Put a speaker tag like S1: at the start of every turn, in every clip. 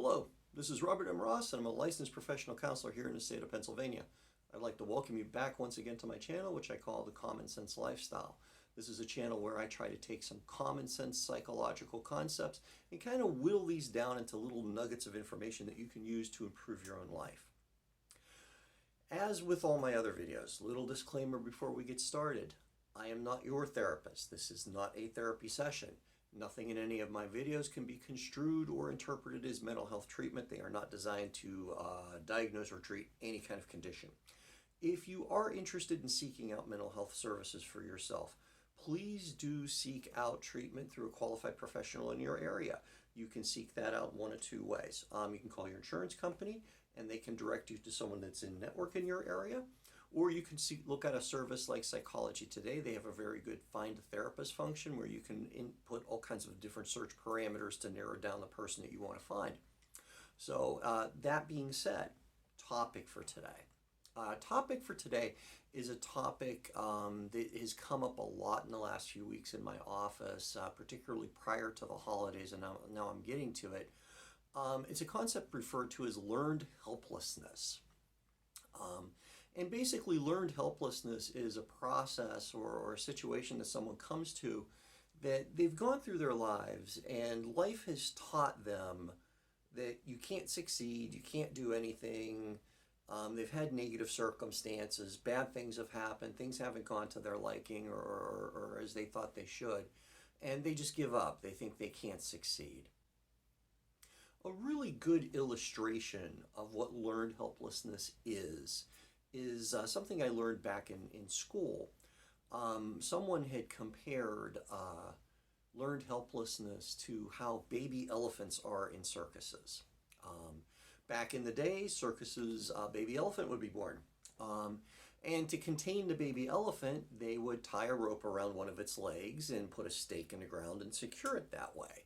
S1: Hello, this is Robert M. Ross, and I'm a licensed professional counselor here in the state of Pennsylvania. I'd like to welcome you back once again to my channel, which I call the Common Sense Lifestyle. This is a channel where I try to take some common sense psychological concepts and kind of whittle these down into little nuggets of information that you can use to improve your own life. As with all my other videos, little disclaimer before we get started. I am not your therapist. This is not a therapy session. Nothing in any of my videos can be construed or interpreted as mental health treatment. They are not designed to diagnose or treat any kind of condition. If you are interested in seeking out mental health services for yourself, please do seek out treatment through a qualified professional in your area. You can seek that out one of two ways. You can call your insurance company and they can direct you to someone that's in network in your area. Or you can look at a service like Psychology Today. They have a very good find a therapist function where you can input all kinds of different search parameters to narrow down the person that you want to find. So that being said, topic for today. Topic for today is a topic that has come up a lot in the last few weeks in my office, particularly prior to the holidays, and now I'm getting to it. It's a concept referred to as learned helplessness. And basically learned helplessness is a process or a situation that someone comes to that they've gone through their lives and life has taught them that you can't succeed, you can't do anything. They've had negative circumstances, bad things have happened, things haven't gone to their liking or as they thought they should, and they just give up. They think they can't succeed. A really good illustration of what learned helplessness is something I learned back in school. Someone had compared learned helplessness to how baby elephants are in circuses. Back in the day, circuses, baby elephant would be born. And to contain the baby elephant, they would tie a rope around one of its legs and put a stake in the ground and secure it that way.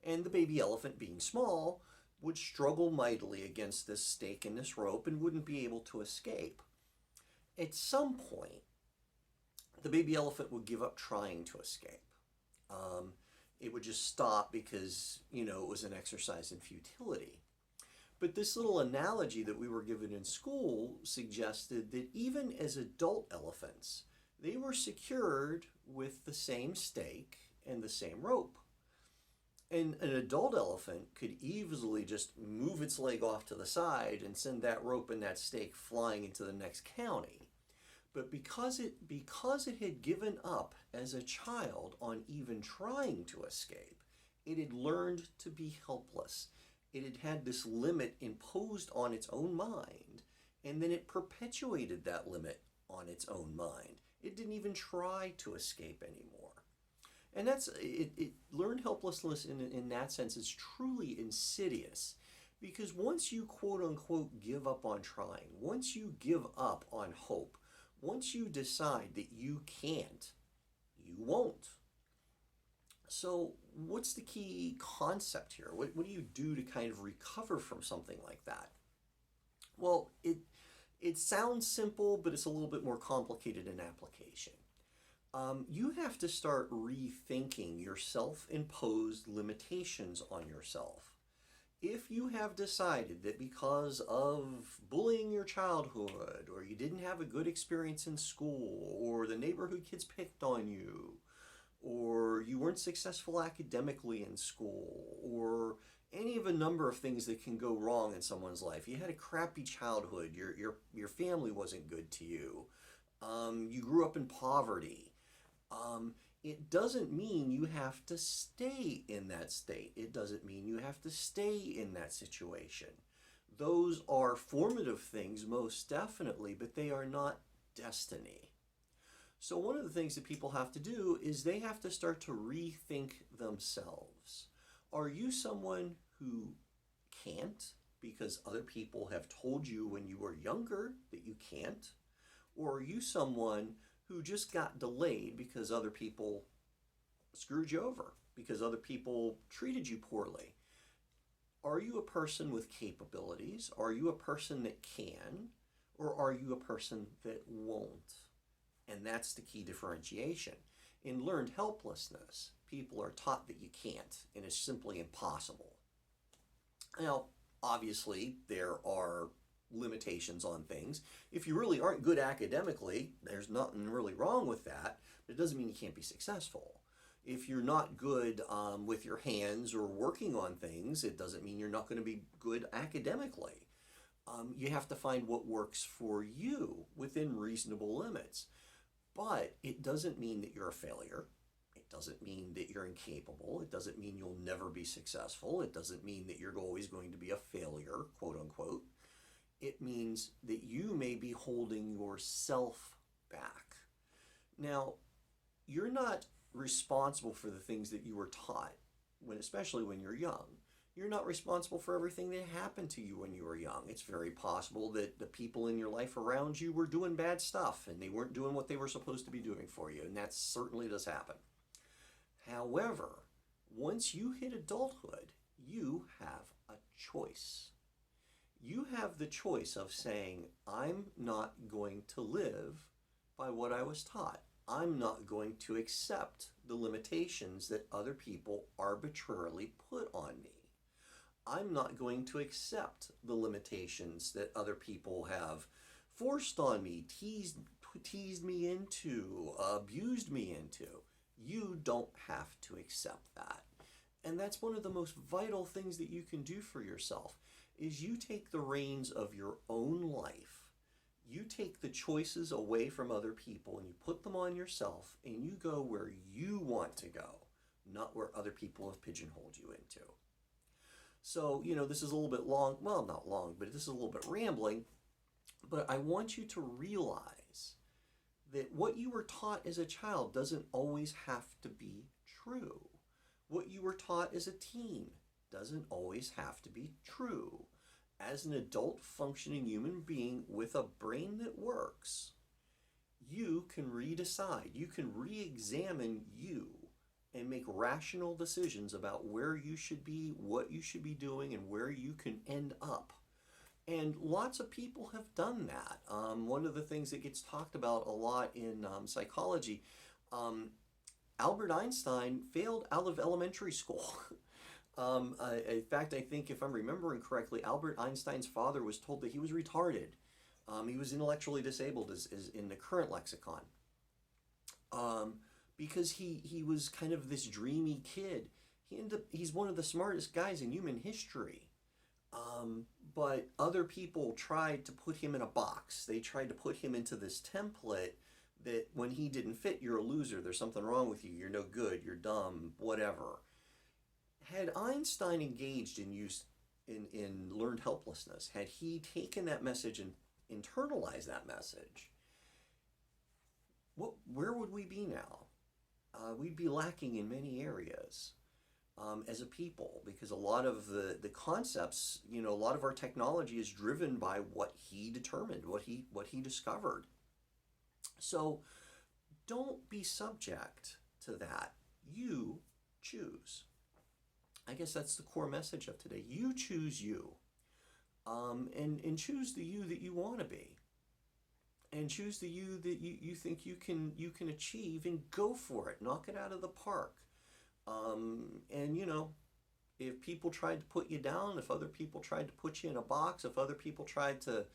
S1: And the baby elephant, being small, would struggle mightily against this stake and this rope and wouldn't be able to escape. At some point, the baby elephant would give up trying to escape. It would just stop because, it was an exercise in futility. But this little analogy that we were given in school suggested that even as adult elephants, they were secured with the same stake and the same rope. And an adult elephant could easily just move its leg off to the side and send that rope and that stake flying into the next county. But because it had given up as a child on even trying to escape, it had learned to be helpless. It had had this limit imposed on its own mind, and then it perpetuated that limit on its own mind. It didn't even try to escape anymore. And that's it. Learned helplessness in that sense is truly insidious, because once you quote unquote give up on trying, once you give up on hope, once you decide that you can't, you won't. So what's the key concept here? What do you do to kind of recover from something like that? Well, it sounds simple, but it's a little bit more complicated in application. You have to start rethinking your self-imposed limitations on yourself. If you have decided that because of bullying your childhood, or you didn't have a good experience in school, or the neighborhood kids picked on you, or you weren't successful academically in school, or any of a number of things that can go wrong in someone's life. You had a crappy childhood, your family wasn't good to you, you grew up in poverty. It doesn't mean you have to stay in that state. It doesn't mean you have to stay in that situation. Those are formative things, most definitely, but they are not destiny. So one of the things that people have to do is they have to start to rethink themselves. Are you someone who can't because other people have told you when you were younger that you can't? Or are you someone who just got delayed because other people screwed you over, because other people treated you poorly? Are you a person with capabilities? Are you a person that can? Or are you a person that won't? And that's the key differentiation. In learned helplessness, people are taught that you can't, and it's simply impossible. Now, obviously, there are limitations on things. If you really aren't good academically, there's nothing really wrong with that, but it doesn't mean you can't be successful. If you're not good with your hands or working on things, it doesn't mean you're not going to be good academically. You have to find what works for you within reasonable limits. But it doesn't mean that you're a failure. It doesn't mean that you're incapable. It doesn't mean you'll never be successful. It doesn't mean that you're always going to be a failure, quote unquote. It means that you may be holding yourself back. Now, you're not responsible for the things that you were taught, especially when you're young. You're not responsible for everything that happened to you when you were young. It's very possible that the people in your life around you were doing bad stuff and they weren't doing what they were supposed to be doing for you, and that certainly does happen. However, once you hit adulthood, you have a choice. You have the choice of saying, I'm not going to live by what I was taught. I'm not going to accept the limitations that other people arbitrarily put on me. I'm not going to accept the limitations that other people have forced on me, teased me into, abused me into. You don't have to accept that. And that's one of the most vital things that you can do for yourself, is you take the reins of your own life. You take the choices away from other people and you put them on yourself, and you go where you want to go, not where other people have pigeonholed you into. So, this is a little bit long, well, not long, but this is a little bit rambling, but I want you to realize that what you were taught as a child doesn't always have to be true. What you were taught as a teen doesn't always have to be true. As an adult functioning human being with a brain that works, you can redecide, you can re-examine you and make rational decisions about where you should be, what you should be doing, and where you can end up. And lots of people have done that. One of the things that gets talked about a lot in psychology, Albert Einstein failed out of elementary school. In fact, I think if I'm remembering correctly, Albert Einstein's father was told that he was retarded. He was intellectually disabled as in the current lexicon. Because he was kind of this dreamy kid. He's one of the smartest guys in human history. But other people tried to put him in a box. They tried to put him into this template that when he didn't fit, you're a loser, there's something wrong with you, you're no good, you're dumb, whatever. Had Einstein engaged in learned helplessness, had he taken that message and internalized that message, where would we be now? We'd be lacking in many areas as a people, because a lot of the concepts, a lot of our technology is driven by what he determined, what he discovered. So don't be subject to that. You choose. I guess that's the core message of today. You choose you, and choose the you that you want to be, and choose the you that you think you can achieve, and go for it. Knock it out of the park. And if people tried to put you down, if other people tried to put you in a box, if other people tried to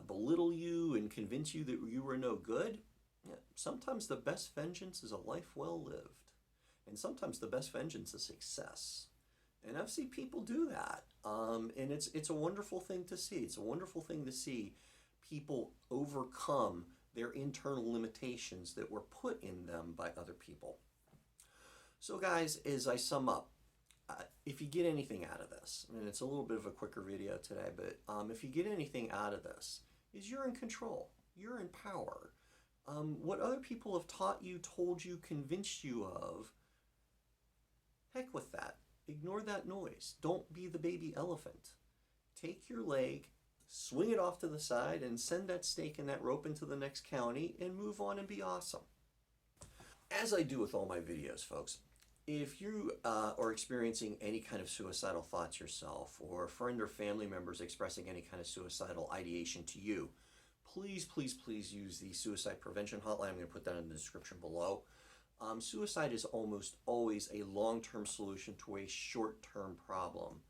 S1: belittle you and convince you that you were no good, sometimes the best vengeance is a life well lived. And sometimes the best vengeance is success. And I've seen people do that. And it's a wonderful thing to see. It's a wonderful thing to see people overcome their internal limitations that were put in them by other people. So guys, as I sum up, if you get anything out of this, and it's a little bit of a quicker video today, but if you get anything out of this, is you're in control. You're in power. What other people have taught you, told you, convinced you of, heck with that. Ignore that noise. Don't be the baby elephant. Take your leg, swing it off to the side, and send that stake and that rope into the next county, and move on and be awesome. As I do with all my videos, folks, if you are experiencing any kind of suicidal thoughts yourself, or a friend or family members expressing any kind of suicidal ideation to you, please, please, please use the suicide prevention hotline. I'm going to put that in the description below. Suicide is almost always a long-term solution to a short-term problem.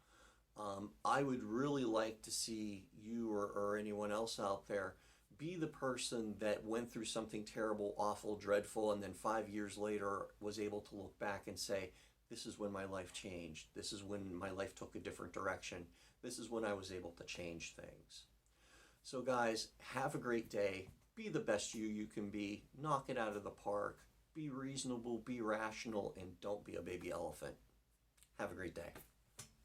S1: I would really like to see you or anyone else out there be the person that went through something terrible, awful, dreadful, and then 5 years later was able to look back and say, this is when my life changed. This is when my life took a different direction. This is when I was able to change things. So guys, have a great day. Be the best you can be. Knock it out of the park. Be reasonable, be rational, and don't be a baby elephant. Have a great day.